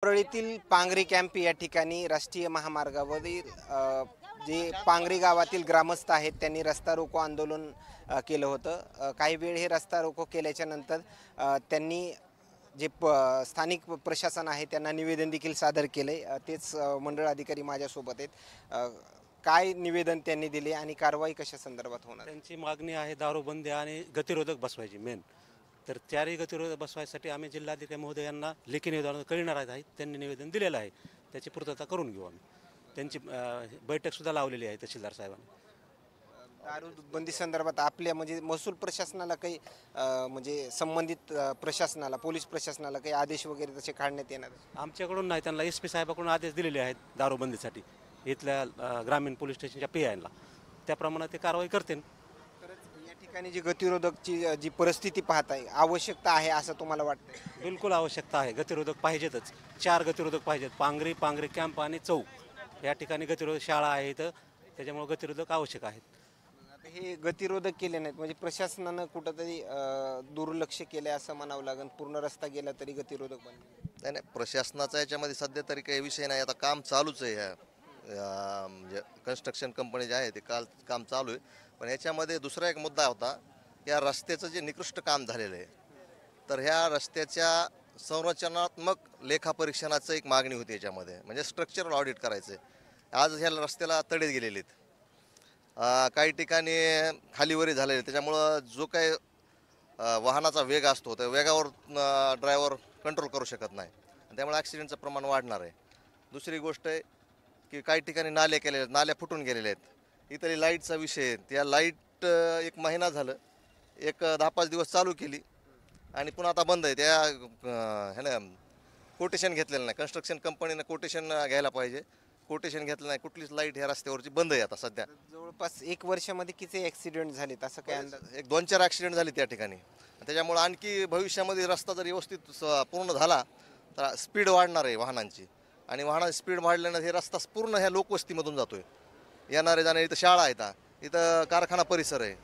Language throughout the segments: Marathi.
परळीतील पांगरी कॅम्प या ठिकाणी राष्ट्रीय महामार्गावरील जे पांगरी गावातील ग्रामस्थ आहेत त्यांनी रस्ता रोको आंदोलन केलं होतं। काही वेळ हे रस्ता रोको केल्याच्या नंतर त्यांनी जे स्थानिक प्रशासन आहे त्यांना निवेदन देखील सादर केले। तेच मंडळ अधिकारी माझ्यासोबत आहेत। काय निवेदन त्यांनी दिले आणि कारवाई कशा संदर्भात होणार? त्यांची मागणी आहे दारूबंदी आणि गतिरोधक बसवायची मेन। तर चारही गतिरोधक बसवायसाठी आम्ही जिल्हाधिकारी महोदयांना लेखी निवेदन कळविणार आहेत। त्यांनी निवेदन दिलेलं आहे, त्याची पूर्तता करून घेऊ आम्ही। त्यांची बैठक सुद्धा लावलेली आहे तहसीलदार साहेबांनी। दारूबंदी संदर्भात आपल्या म्हणजे महसूल प्रशासनाला काही म्हणजे संबंधित प्रशासनाला पोलीस प्रशासनाला काही आदेश वगैरे तसे काढण्यात येणार? आमच्याकडून नाही, त्यांना SP साहेबाकडून आदेश दिलेले आहेत दारूबंदीसाठी इथल्या ग्रामीण पोलीस स्टेशनच्या PIला, त्याप्रमाणे ते कारवाई करतील। या ठिकाणी जी गतिरोधकची जी परिस्थिती पाहताय आवश्यकता आहे असं तुम्हाला वाटतं? बिलकुल आवश्यकता आहे, गतिरोधक पाहिजेतच। 4 गतिरोधक पाहिजेत, पांगरी कॅम्प आणि चौक या ठिकाणी गतिरोधक शाळा आहे, तर त्याच्यामुळे गतिरोधक आवश्यक आहेत। हे गतिरोधक केले नाहीत म्हणजे प्रशासनानं कुठंतरी दुर्लक्ष केले असं म्हणावं लागेल। पूर्ण रस्ता गेला तरी गतिरोधक बनले नाही, प्रशासनाचा याच्यामध्ये सध्या तरी काही विषय नाही। आता काम चालूच आहे, ह्या म्हणजे कन्स्ट्रक्शन कंपनी जे आहे ते काम चालू आहे। पण याच्यामध्ये दुसरा एक मुद्दा होता, या रस्त्याचं जे निकृष्ट काम झालेलं आहे, तर ह्या रस्त्याच्या संरचनात्मक लेखापरीक्षणाचं एक मागणी होती याच्यामध्ये, म्हणजे स्ट्रक्चरल ऑडिट करायचं आहे। आज ह्या रस्त्याला तडे गेलेले आहेत, काही ठिकाणी खालीवरी झालेले, त्याच्यामुळं जो काही वाहनाचा वेग असतो त्या वेगावर ड्रायव्हर कंट्रोल करू शकत नाही, त्यामुळे ॲक्सिडेंटचं प्रमाण वाढणार आहे। दुसरी गोष्ट आहे की काही ठिकाणी नाले केलेले आहेत, नाल्या फुटून गेलेले आहेत। इतरी लाईटचा विषय आहे, त्या लाईट 1 महिना झालं, एक 10-5 दिवस चालू केली आणि पुन्हा आता बंद आहे। त्या ह्यानं कोटेशन घेतलेलं नाही, कन्स्ट्रक्शन कंपनीनं कोटेशन घ्यायला पाहिजे, कोटेशन घेतलं नाही। कुठलीच लाईट ह्या रस्त्यावरची बंद आहे आता सध्या। जवळपास 1 वर्षामध्ये किती ॲक्सिडेंट झालेत असं काय अंदाज? एक 2-4 ॲक्सिडेंट झाले त्या ठिकाणी। त्याच्यामुळे आणखी भविष्यामध्ये रस्ता जर व्यवस्थित पूर्ण झाला तर स्पीड वाढणार आहे वाहनांची, आणि वाहनाची स्पीड वाढल्यानं हे रस्ता पूर्ण ह्या लोकवस्तीमधून जातोय, येणारे जाणारे। इथं शाळा आहेत, इथं कारखाना परिसर आहे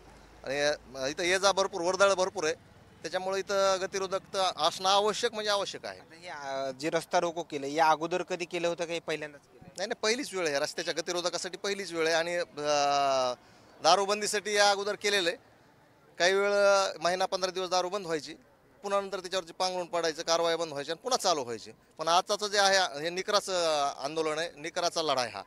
आणि इथं ये जा भरपूर, वर्दळ भरपूर आहे, त्याच्यामुळे इथं गतिरोधक असणं आवश्यक म्हणजे आवश्यक आहे। हे जे रस्ता रोको केलं या अगोदर कधी केलं होतं काही पहिल्यांदाच केलं? नाही, पहिलीच वेळ आहे रस्त्याच्या गतिरोधकासाठी, पहिलीच वेळ आहे। आणि दारूबंदीसाठी या अगोदर केलेलं आहे। काही वेळ महिना 15 दिवस दारू बंद व्हायची, पुन्हा नंतर त्याच्यावरची पांघरून पडायचं, कारवाई बंद व्हायची आणि पुन्हा चालू व्हायची। पण आजचं जे आहे हे निकराचं आंदोलन आहे, निकराचा लढा आहे हा।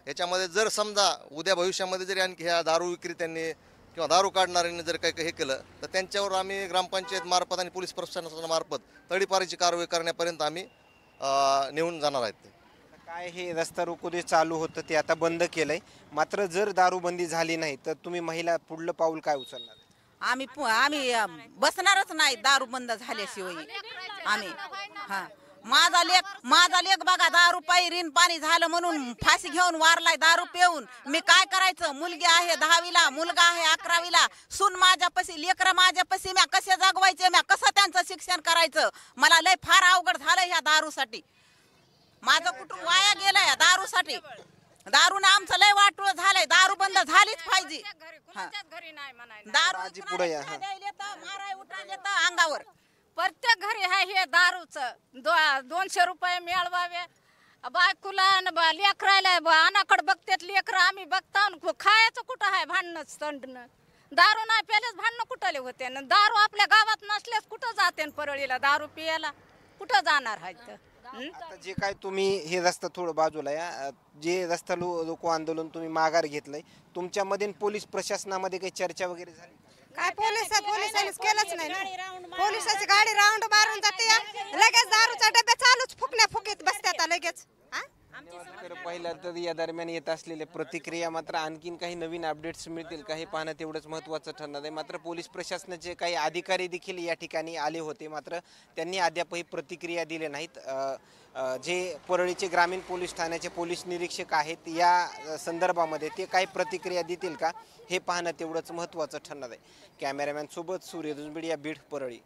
याच्यामध्ये जर समजा उद्या भविष्यामध्ये जरी आणखी ह्या दारू विक्रेत्यांनी किंवा दारू काढणाऱ्यांनी जर काही हे केलं तर त्यांच्यावर आम्ही ग्रामपंचायत मार्फत आणि पोलीस प्रशासनामार्फत तडीपारीची कारवाई करण्यापर्यंत आम्ही नेऊन जाणार आहेत। काय हे रस्ता रोको जे चालू होतं ते आता बंद केलंय, मात्र जर दारूबंदी झाली नाही तर तुम्ही महिला पुढलं पाऊल काय उचलणार? आम्ही बसणारच नाही दारू बंद झाल्याशिवाय। आम्ही माझा लेक बघा दारू पायी ऋण पाणी झालं म्हणून फाशी घेऊन वारलाय दारू पिऊन। मी काय करायचं? मुलगी आहे 10वीला, मुलगा आहे 11वीला, सून माझ्यापाशी, लेकरं माझ्यापाशी, म्या कसे जगवायचे, म्या कसं त्यांचं शिक्षण करायचं? मला लय फार अवघड झालं ह्या दारूसाठी। माझं कुटुंब वाया गेलंय दारूसाठी। दारूने आमचं लय वाटोळं झालंय, दारू बंद झालीच पाहिजे। दारू माराय उठायला येतं अंगावर, प्रत्येक घरी आहे हे दारूचं। 200 रुपये मिळवावे बायकुला, लेकरायला अनाकड बघतात लेकरं, आम्ही बघता खायचं कुठं आहे? भांडणं तंडणं, दारू नाही प्यायलेच भांडणं कुठले होते? दारू आपल्या गावात नसल्यास कुठं जाते? परळीला दारू पियाला कुठं जाणार आहे? आता जे काय तुम्ही हे रस्ता थोडं बाजूला या, जे रस्ता रोको आंदोलन तुम्ही माघार घेतलंय, तुमच्यामध्ये पोलीस प्रशासनामध्ये काही चर्चा वगैरे झाली? काय पोलिसांनीच केलंच नाही ना। पोलिसाची गाडी राऊंड मारून जाते, लगेच दारूचा डबे चालूच फुकण्या फुकीत बसतात लगेच। पहिल्या तर या दरम्यान येत असलेल्या प्रतिक्रिया मात्र आणखीन काही नवीन अपडेट्स मिळतील का हे पाहणं तेवढंच महत्त्वाचं ठरणार आहे। मात्र पोलीस प्रशासनाचे काही अधिकारी देखील या ठिकाणी आले होते, मात्र त्यांनी अद्यापही प्रतिक्रिया दिल्या नाहीत। जे परळीचे ग्रामीण पोलीस ठाण्याचे पोलीस निरीक्षक आहेत या संदर्भामध्ये ते काही प्रतिक्रिया देतील का हे पाहणं तेवढंच महत्त्वाचं ठरणार आहे। कॅमेरामॅन सोबत सूर्य दुसबिडिया, बीड, परळी।